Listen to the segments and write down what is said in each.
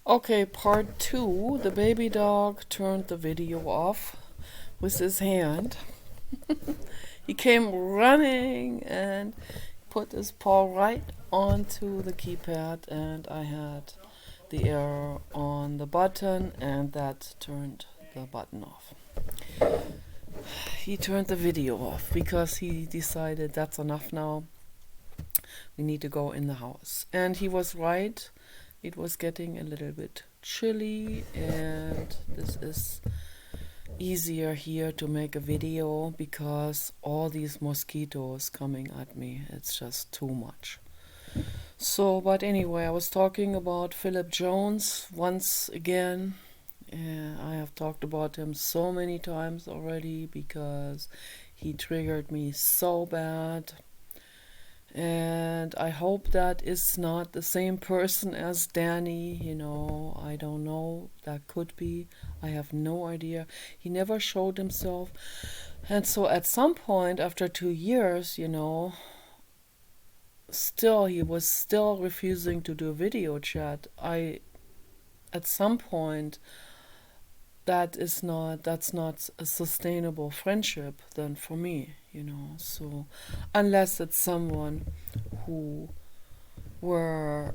Okay, part two. The baby dog turned the video off with his hand. He came running and put his paw right onto the keypad, and I had the error on the button, and that turned the button off. He turned the video off because he decided that's enough now. We need to go in the house. And he was right. It was getting a little bit chilly, and this is easier here to make a video because all these mosquitoes coming at me, it's just too much. So, but anyway, I was talking about Philip Jones once again. I have talked about him so many times already because he triggered me so bad. And I hope that is not the same person as Danny, I don't know, that could be, I have no idea. He never showed himself. And so at some point, after 2 years, he was still refusing to do video chat. At some point, that's not a sustainable friendship then for me, so unless it's someone who where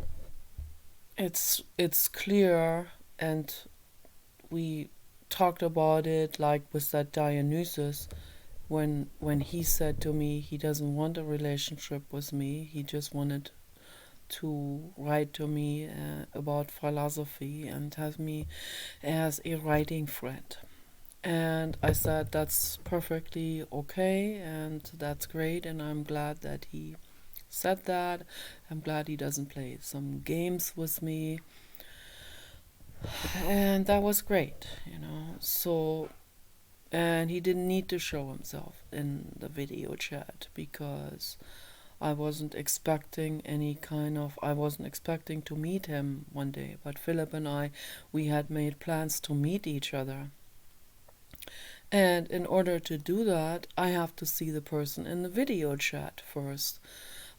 it's clear, and we talked about it, like with that Dionysus, when he said to me he doesn't want a relationship with me, he just wanted to write to me about philosophy and have me as a writing friend. And I said that's perfectly okay and that's great, and I'm glad that he said that. I'm glad he doesn't play some games with me. And that was great, So, and he didn't need to show himself in the video chat because I wasn't expecting to meet him one day, but Philip and we had made plans to meet each other. And in order to do that, I have to see the person in the video chat first.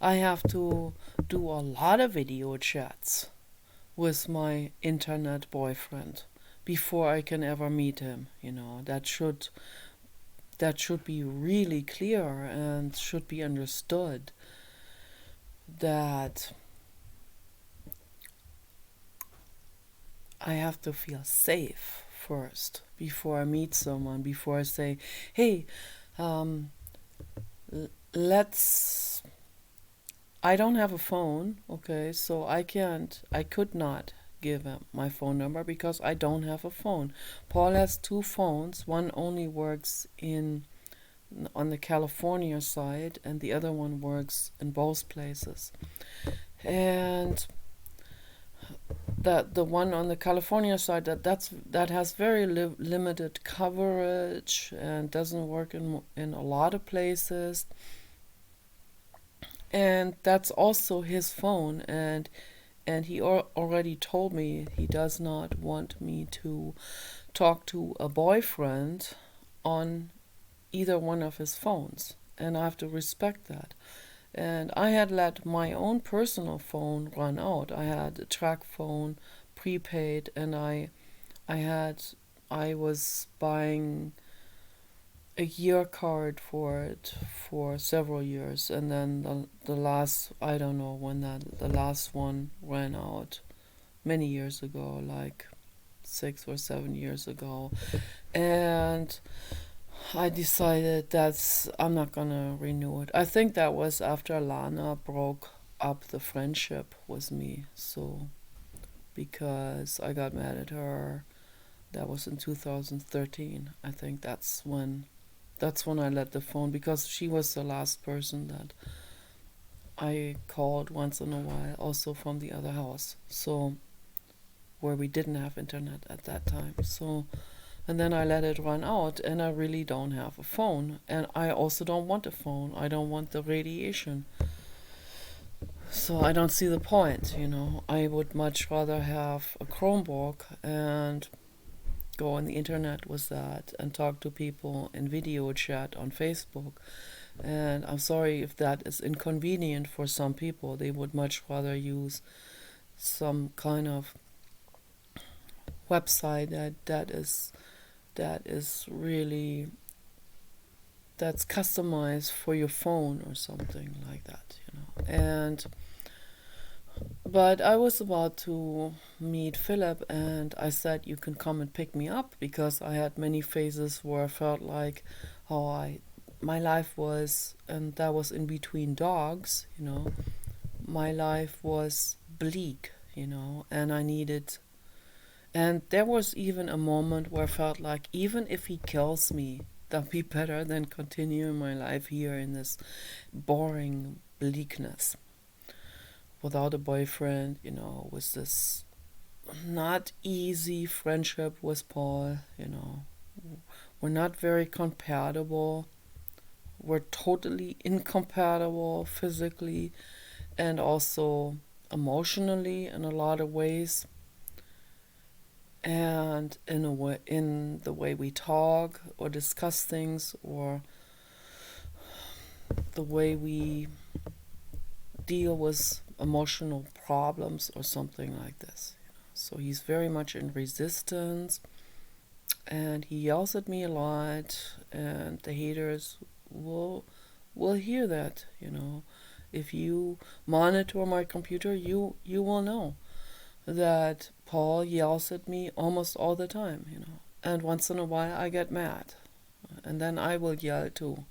I have to do a lot of video chats with my internet boyfriend before I can ever meet him, That should be really clear and should be understood, that I have to feel safe first before I meet someone, before I say, hey, I don't have a phone, okay, so I could not give him my phone number because I don't have a phone. Paul has 2 phones. One only works on the California side, and the other one works in both places. And the one on the California side, that has very limited coverage and doesn't work in a lot of places. And that's also his phone, and he already told me he does not want me to talk to a boyfriend on either one of his phones, and I have to respect that. And I had let my own personal phone run out. I had a track phone, prepaid, and I was buying a year card for it for several years, and then the last, I don't know when the last one ran out, many years ago, like 6 or 7 years ago, and I decided I'm not gonna renew it. I think that was after Lana broke up the friendship with me, so because I got mad at her. That was in 2013. I think that's when I let the phone, because she was the last person that I called once in a while, also from the other house, so where we didn't have internet at that time. So, and then I let it run out, and I really don't have a phone, and I also don't want a phone. I don't want the radiation. So I don't see the point, I would much rather have a Chromebook and go on the internet with that and talk to people in video chat on Facebook. And I'm sorry if that is inconvenient for some people. They would much rather use some kind of website that is really, that's customized for your phone or something like that, And but I was about to meet Philip, and I said, you can come and pick me up, because I had many phases where I felt like how my life was, and that was in between dogs, my life was bleak, and I needed, and there was even a moment where I felt like even if he kills me, that'd be better than continuing my life here in this boring bleakness without a boyfriend, with this not easy friendship with Paul, We're not very compatible. We're totally incompatible physically and also emotionally in a lot of ways. And in the way we talk or discuss things, or the way we deal with emotional problems or something like this. So he's very much in resistance, and he yells at me a lot, and the haters will hear that, If you monitor my computer, you will know that Paul yells at me almost all the time, And once in a while I get mad, and then I will yell too.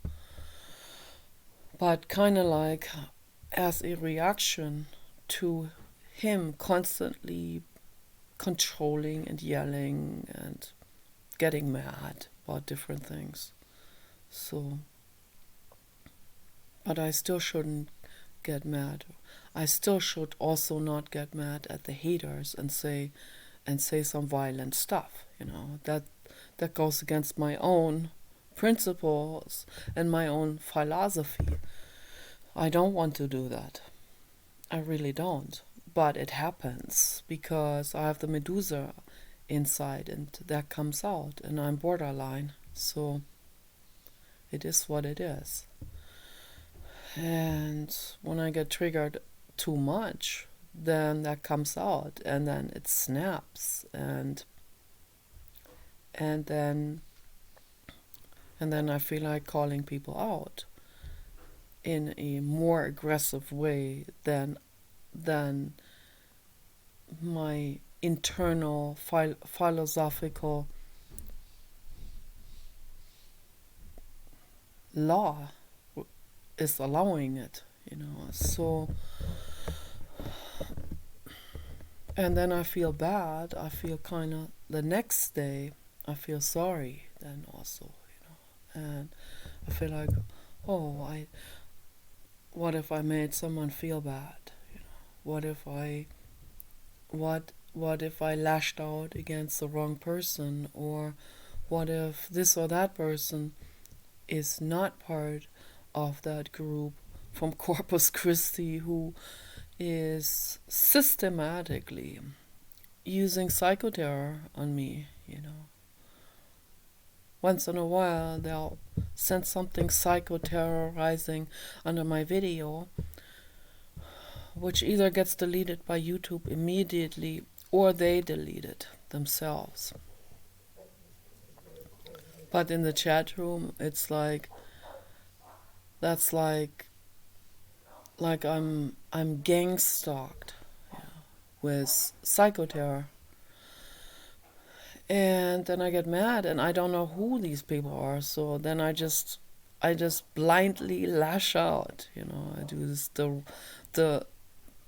But kind of like as a reaction to him constantly controlling and yelling and getting mad about different things. So, but I still shouldn't get mad. I still should also not get mad at the haters and say some violent stuff, that goes against my own principles and my own philosophy. I don't want to do that. I really don't. But it happens because I have the Medusa inside, and that comes out, and I'm borderline. So it is what it is. And when I get triggered too much, then that comes out, and then it snaps, and then I feel like calling people out in a more aggressive way than my internal philosophical law is allowing it, So, and then I feel bad. I feel kind of, the next day, I feel sorry then also, And I feel like, what if I made someone feel bad? What if I lashed out against the wrong person? Or what if this or that person is not part of that group from Corpus Christi who is systematically using psychoterror on me, Once in a while they'll send something psychoterrorizing under my video, which either gets deleted by YouTube immediately or they delete it themselves. But in the chat room, it's like, that's like I'm gang stalked, with psychoterror. And then I get mad, and I don't know who these people are. So then I just blindly lash out. I do this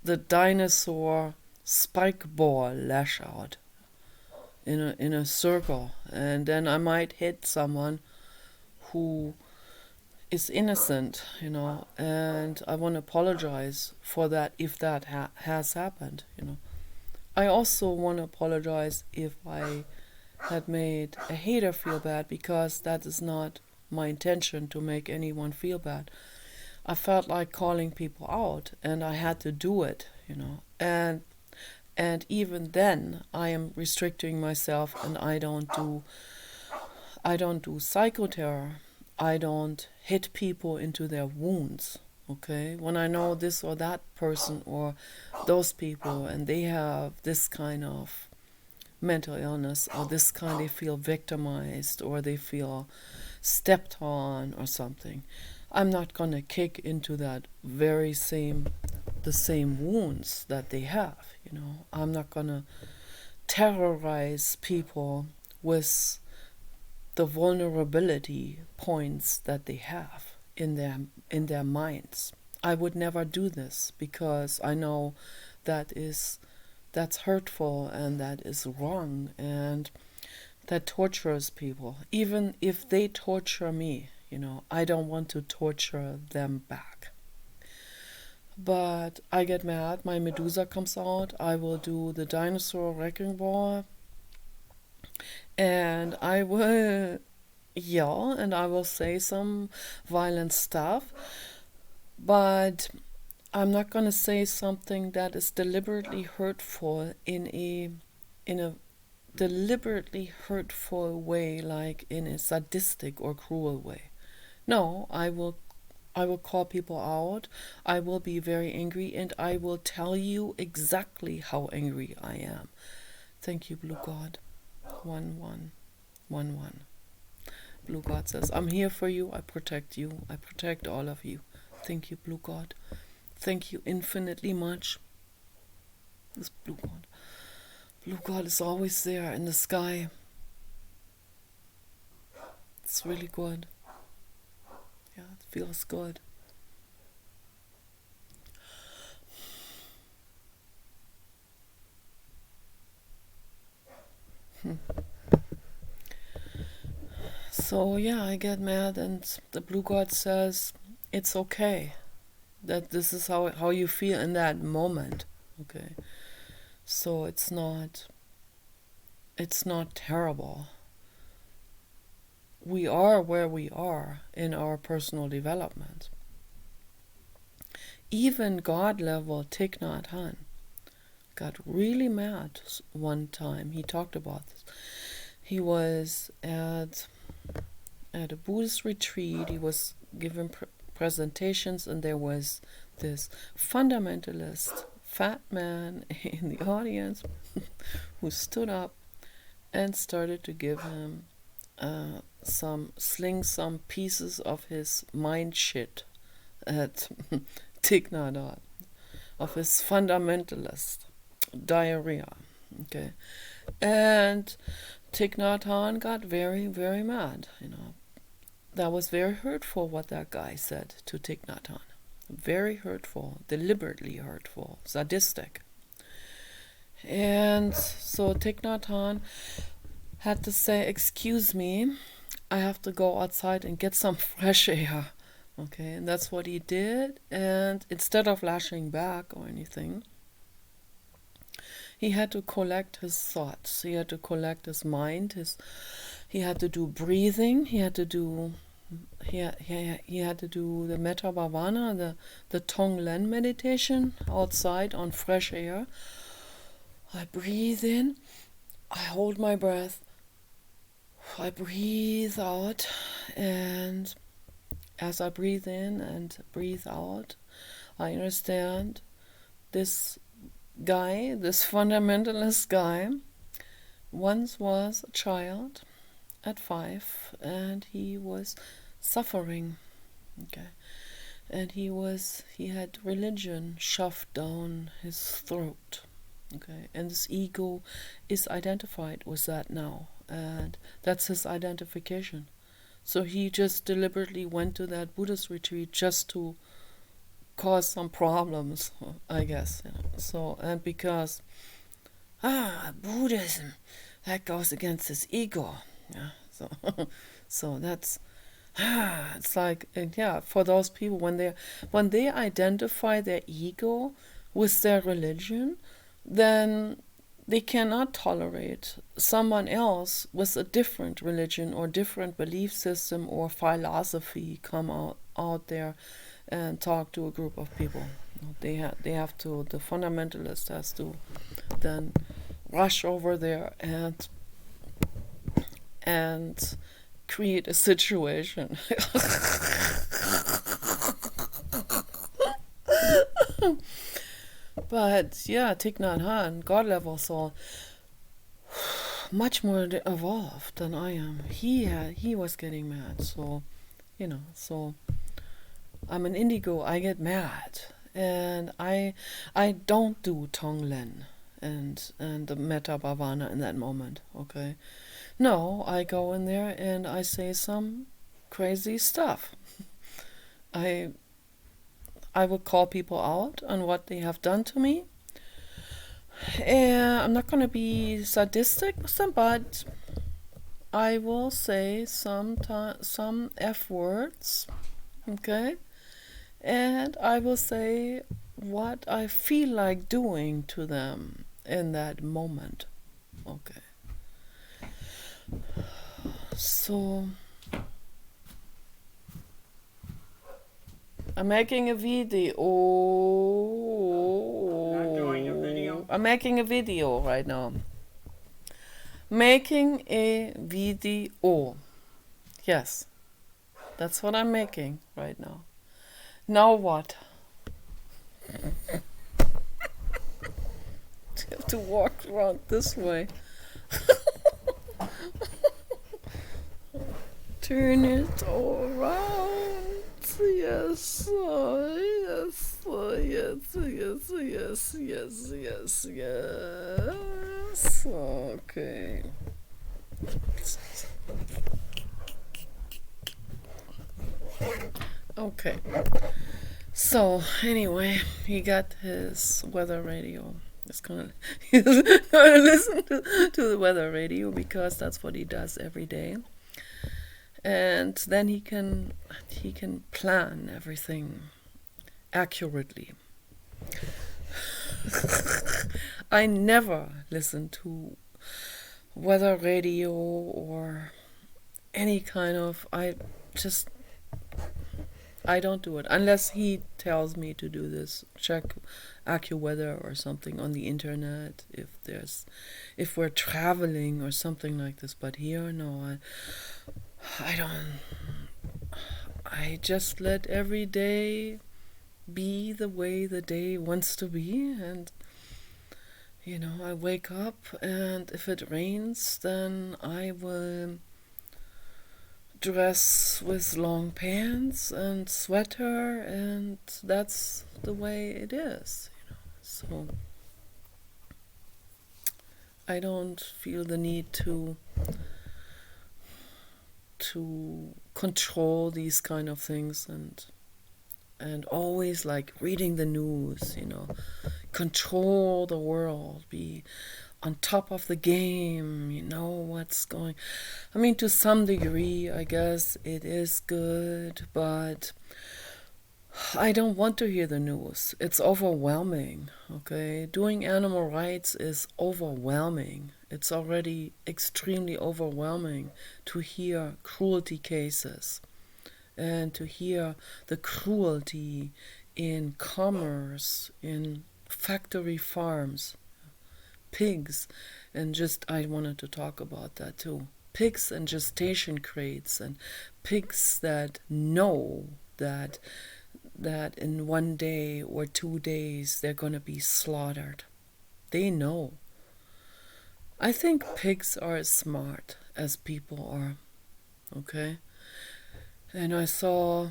the dinosaur spike ball lash out in a circle, and then I might hit someone who is innocent, and I want to apologize for that if that has happened, I also want to apologize if I had made a hater feel bad, because that is not my intention to make anyone feel bad. I felt like calling people out, and I had to do it, and even then I am restricting myself, and I don't do psychoterror. I don't hit people into their wounds, okay? When I know this or that person or those people, and they have this kind of mental illness or this kind, they feel victimized or they feel stepped on or something. I'm not going to kick into that the same wounds that they have, you know. I'm not going to terrorize people with the vulnerability points that they have in their minds. I would never do this because I know that's hurtful and that is wrong and that tortures people. Even if they torture me, you know, I don't want to torture them back. But I get mad, my Medusa comes out, I will do the dinosaur wrecking ball, and I will yell and I will say some violent stuff, but I'm not going to say something that is deliberately hurtful in a deliberately hurtful way, like in a sadistic or cruel way. No, I will call people out. I will be very angry and I will tell you exactly how angry I am. Thank you, Blue God. 1111. Blue God says, I'm here for you. I protect you. I protect all of you. Thank you, Blue God. Thank you infinitely much. This Blue God. Blue God is always there in the sky. It's really good. Yeah, it feels good. So yeah, I get mad and the Blue God says it's okay. That this is how you feel in that moment. Okay. So it's not terrible. We are where we are in our personal development. Even God level Thich Nhat Hanh got really mad one time. He talked about this. He was at a Buddhist retreat. He was giving presentations, and there was this fundamentalist fat man in the audience who stood up and started to give him sling some pieces of his mind shit at Thich Nhat Hanh, of his fundamentalist diarrhea. Okay, and Thich Nhat Hanh got very, very mad. You know, that was very hurtful what that guy said to Thich Nhat Hanh. Very hurtful, deliberately hurtful, sadistic. And so Thich Nhat Hanh had to say, excuse me, I have to go outside and get some fresh air. Okay, and that's what he did. And instead of lashing back or anything, he had to collect his thoughts. He had to collect his mind. He had to do breathing. He had to do the Metta Bhavana, the Tonglen meditation outside on fresh air. I breathe in. I hold my breath. I breathe out, and as I breathe in and breathe out, I understand this guy, this fundamentalist guy, once was a child at 5, and he was suffering. Okay, and he had religion shoved down his throat. Okay, and his ego is identified with that now, and that's his identification. So he just deliberately went to that Buddhist retreat just to cause some problems, I guess. You know. So, and because Buddhism, that goes against his ego. Yeah. So so that's it's like, yeah, for those people, when they identify their ego with their religion, then they cannot tolerate someone else with a different religion or different belief system or philosophy come out there and talk to a group of people. They have to, the fundamentalist has to then rush over there and create a situation. But yeah, Thich Nhat Hanh, God level, so much more evolved than I am. He was getting mad, so so I'm an indigo. I get mad, and I don't do Tonglen and the Metta Bhavana in that moment. Okay, no, I go in there and I say some crazy stuff. I I will call people out on what they have done to me. And I'm not going to be sadistic with them, but I will say some F words, okay? And I will say what I feel like doing to them in that moment, okay? So I'm making a video. Not doing a video? I'm making a video right now. Making a video. Yes, that's what I'm making right now. Now what? I have to walk around this way. Turn it all around. Yes, yes, yes. Okay. Okay. So anyway, he got his weather radio. He's gonna listen to the weather radio because that's what he does every day. And then he can plan everything accurately. I never listen to weather radio or any kind of I don't do it unless he tells me to do this. Check AccuWeather or something on the internet if we're traveling or something like this. But here, no, I don't. I just let every day be the way the day wants to be, and I wake up, and if it rains, then I will dress with long pants and sweater, and that's the way it is. So I don't feel the need to control these kind of things and always like reading the news, control the world, be on top of the game, what's going. I mean, to some degree, I guess it is good, but I don't want to hear the news. It's overwhelming, okay? Doing animal rights is overwhelming. It's already extremely overwhelming to hear cruelty cases and to hear the cruelty in commerce, in factory farms, pigs, and I wanted to talk about that too. Pigs and gestation crates, and pigs that know that in 1 day or 2 days they're going to be slaughtered. They know. I think pigs are as smart as people are, okay? And I saw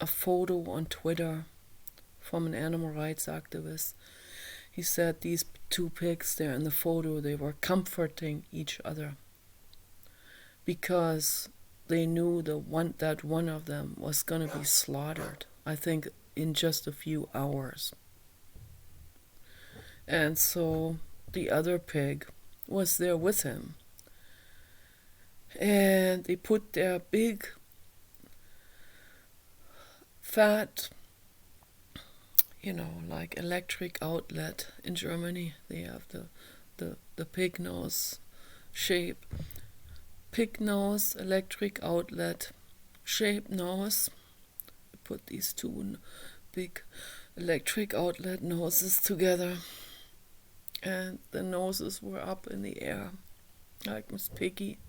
a photo on Twitter from an animal rights activist. He said these two pigs there in the photo, they were comforting each other because they knew that one of them was going to be slaughtered, I think in just a few hours. And so the other pig was there with him. And they put their big, fat, like electric outlet in Germany. They have the pig nose shape. Pig nose, electric outlet, shape nose. Put these two big electric outlet noses together, and the noses were up in the air like Miss Piggy,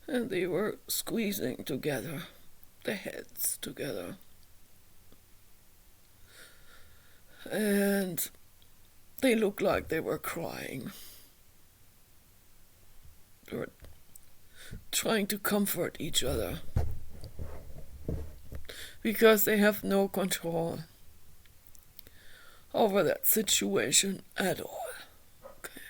and they were squeezing together, the heads together, and they looked like they were crying. trying to comfort each other because they have no control over that situation at all. Okay.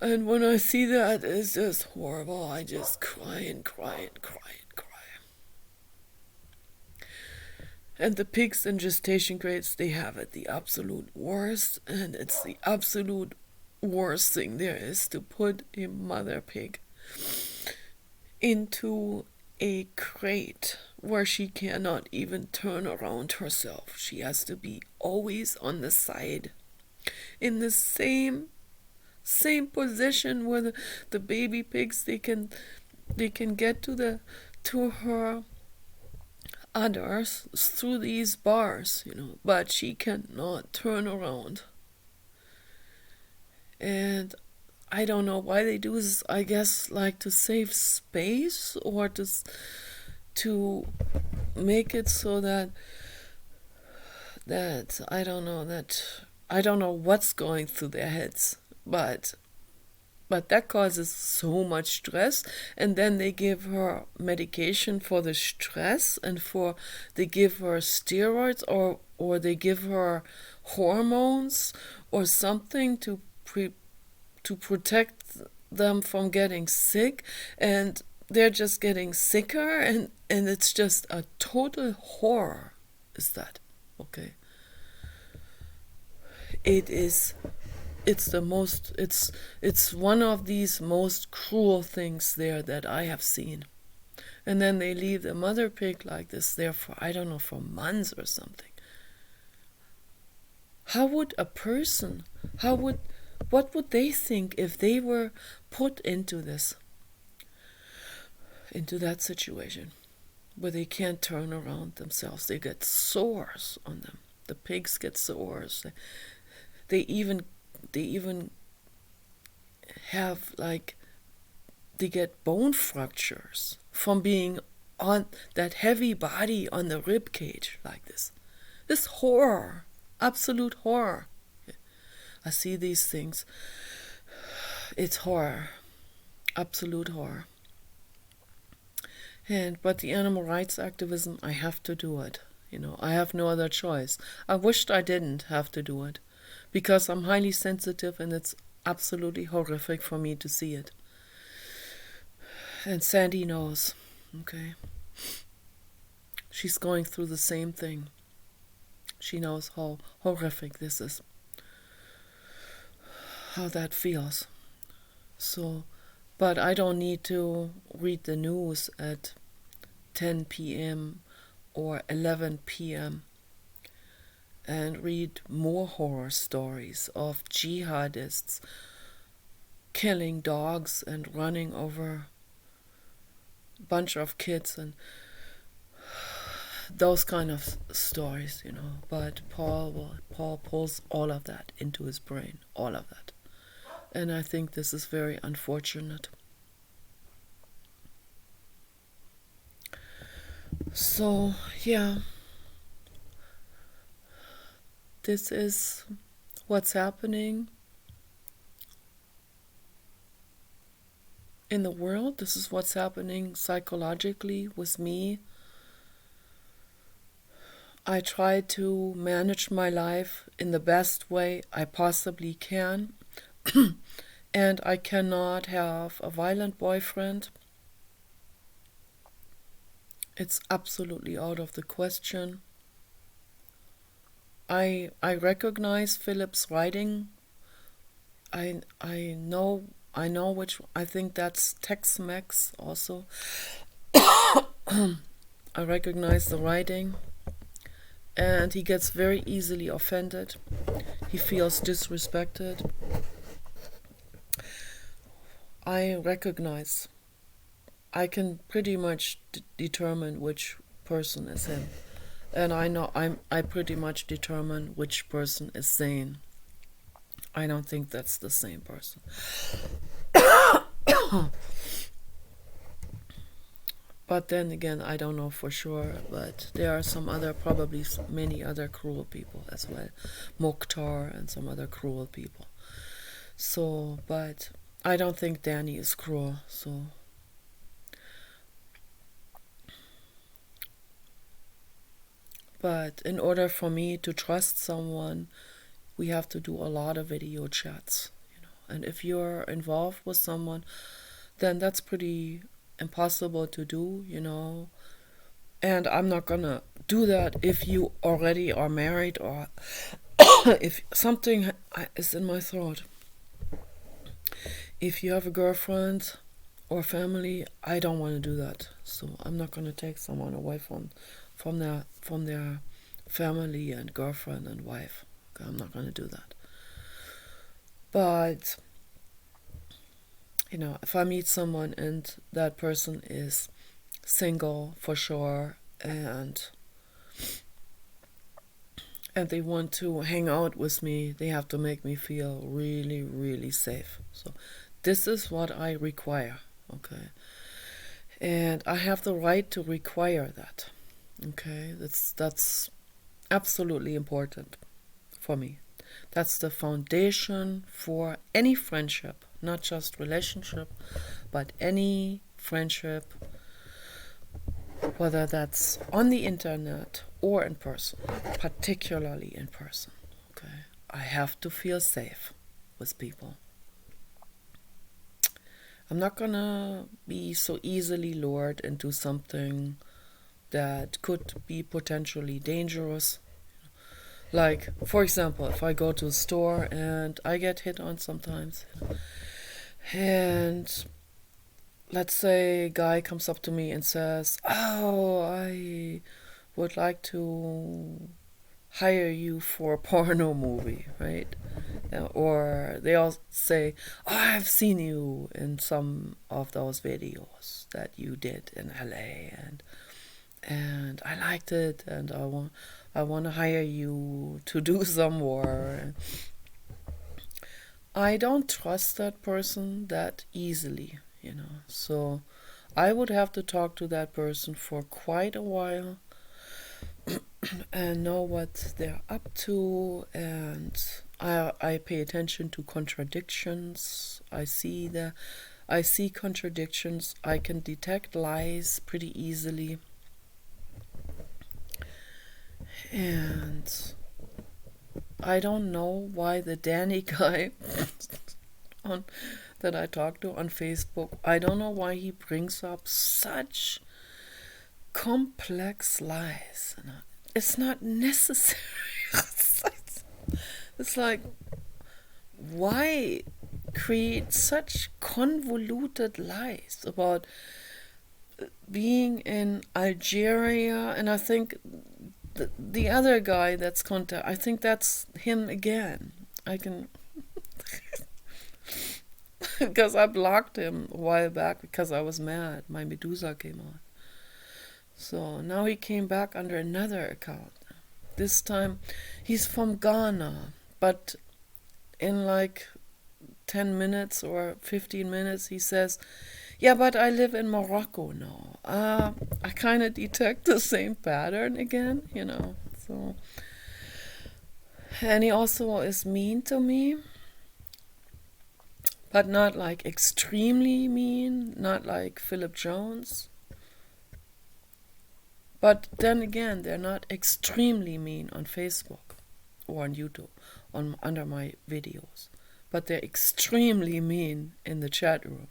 And when I see that, it's just horrible. I just cry and cry and cry and cry. And the pigs in gestation crates, they have it the absolute worst, and it's the absolute worst thing there is to put a mother pig into a crate where she cannot even turn around herself. She has to be always on the side, in the same position where the baby pigs, they can get to her others through these bars, but she cannot turn around. And I don't know why they do this. I guess like to save space, or to make it so that I don't know what's going through their heads, but that causes so much stress. And then they give her medication for the stress, and they give her steroids, or they give her hormones or something to protect them from getting sick, and they're just getting sicker, and it's just a total horror. Is that okay? It's one of these most cruel things there that I have seen. And then they leave the mother pig like this there for, I don't know, for months or something. What would they think if they were put into that situation where they can't turn around themselves? They get sores on them. The pigs get sores. They even have, like, they get bone fractures from being on that heavy body on the rib cage like this. This horror, absolute horror. I see these things. It's horror, absolute horror. But the animal rights activism, I have to do it. I have no other choice. I wished I didn't have to do it, because I'm highly sensitive, and it's absolutely horrific for me to see it. And Sandy knows, okay? She's going through the same thing. She knows how horrific this is, how that feels. So, but I don't need to read the news at 10 p.m. or 11 p.m. and read more horror stories of jihadists killing dogs and running over a bunch of kids and those kind of stories, But Paul pulls all of that into his brain, all of that. And I think this is very unfortunate. So, yeah. This is what's happening in the world. This is what's happening psychologically with me. I try to manage my life in the best way I possibly can. And I cannot have a violent boyfriend. It's absolutely out of the question. I recognize Philip's writing. I know which, I think that's Tex-Mex also. I recognize the writing, and he gets very easily offended. He feels disrespected. I recognize. I can pretty much determine which person is him. And I know I pretty much determine which person is Zane. I don't think that's the same person. But then again, I don't know for sure. But there are probably many other cruel people as well. Mokhtar and some other cruel people. So, but I don't think Danny is cruel, so. But in order for me to trust someone, we have to do a lot of video chats, And if you're involved with someone, then that's pretty impossible to do, And I'm not gonna do that if you already are married or if something is in my throat. If you have a girlfriend or family, I don't want to do that. So I'm not gonna take someone away from their family and girlfriend and wife. Okay, I'm not gonna do that. But if I meet someone and that person is single for sure and they want to hang out with me, they have to make me feel really, really safe. So this is what I require, okay? And I have the right to require that, okay? That's absolutely important for me. That's the foundation for any friendship, not just relationship, but any friendship, whether that's on the internet or in person, particularly in person. Okay, I have to feel safe with people. I'm not gonna be so easily lured into something that could be potentially dangerous. Like, for example, if I go to a store and I get hit on sometimes, and let's say a guy comes up to me and says, "Oh, I would like to hire you for a porno movie," right? Or they all say, "Oh, I've seen you in some of those videos that you did in LA, and I liked it, and I want to hire you to do some more." I don't trust that person that easily, So I would have to talk to that person for quite a while and know what they're up to, and I pay attention to contradictions. I see contradictions. I can detect lies pretty easily. And I don't know why the Danny guy that I talked to on Facebook, I don't know why he brings up such complex lies. It's not necessary. It's like, why create such convoluted lies about being in Algeria? And I think the other guy that's I think that's him again. I can because I blocked him a while back because I was mad. My Medusa came on. So now he came back under another account. This time he's from Ghana, but in like 10 minutes or 15 minutes he says, "Yeah, but I live in Morocco now." I kind of detect the same pattern again, So, and he also is mean to me, but not like extremely mean, not like Philip Jones. But then again, they're not extremely mean on Facebook or on YouTube, under my videos. But they're extremely mean in the chat room.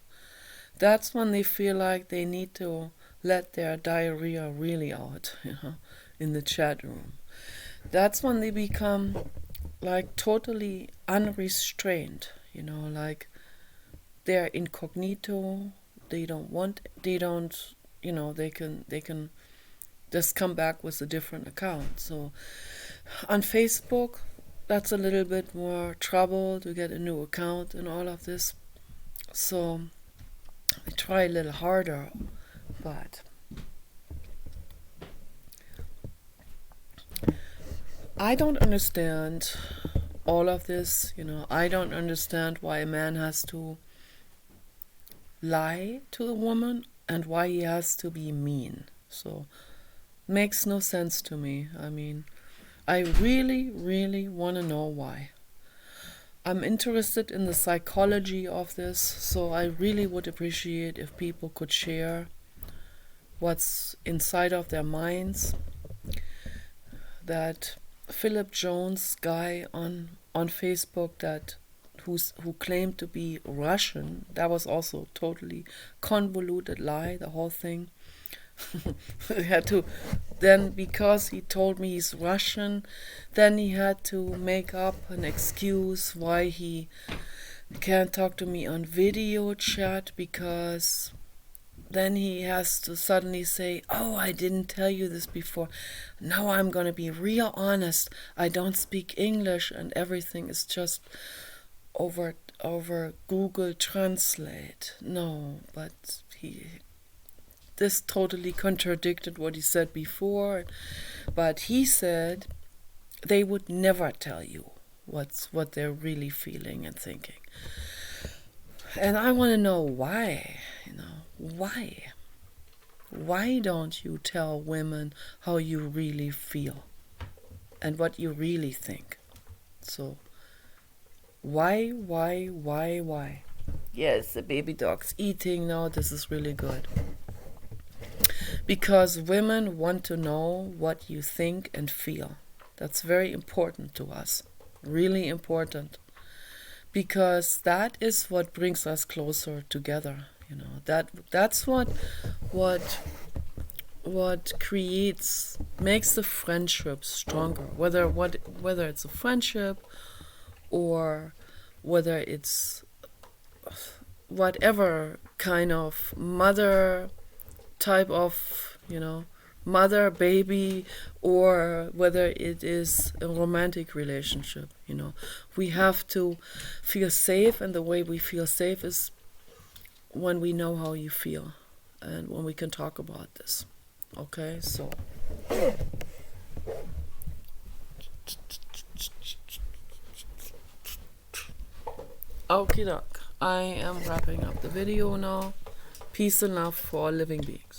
That's when they feel like they need to let their diarrhea really out, in the chat room. That's when they become like totally unrestrained, like they're incognito. They can just come back with a different account. So on Facebook, that's a little bit more trouble to get a new account and all of this. So I try a little harder, but I don't understand all of this. I don't understand why a man has to lie to a woman and why he has to be mean. So makes no sense to me. I mean, I really, really want to know why. I'm interested in the psychology of this, so I really would appreciate if people could share what's inside of their minds. That Philip Jones guy on Facebook who claimed to be Russian, that was also totally convoluted lie, the whole thing. He had to then, because he told me he's Russian, then he had to make up an excuse why he can't talk to me on video chat, because then he has to suddenly say, oh, I didn't tell you this before. Now I'm going to be real honest. I don't speak English and everything is just over Google Translate. No, but this totally contradicted what he said before. But he said they would never tell you what they're really feeling and thinking. And I want to know why, why? Why don't you tell women how you really feel and what you really think? So, why? Yes, the baby dog's eating now. This is really good. Because women want to know what you think and feel. That's very important to us. Really important. Because that is what brings us closer together. That's what makes the friendship stronger. Whether it's a friendship or whether it's whatever kind of mother type of, mother, baby, or whether it is a romantic relationship, We have to feel safe, and the way we feel safe is when we know how you feel and when we can talk about this. Okay, so. Okie doke. I am wrapping up the video now. Peace and love for all living beings.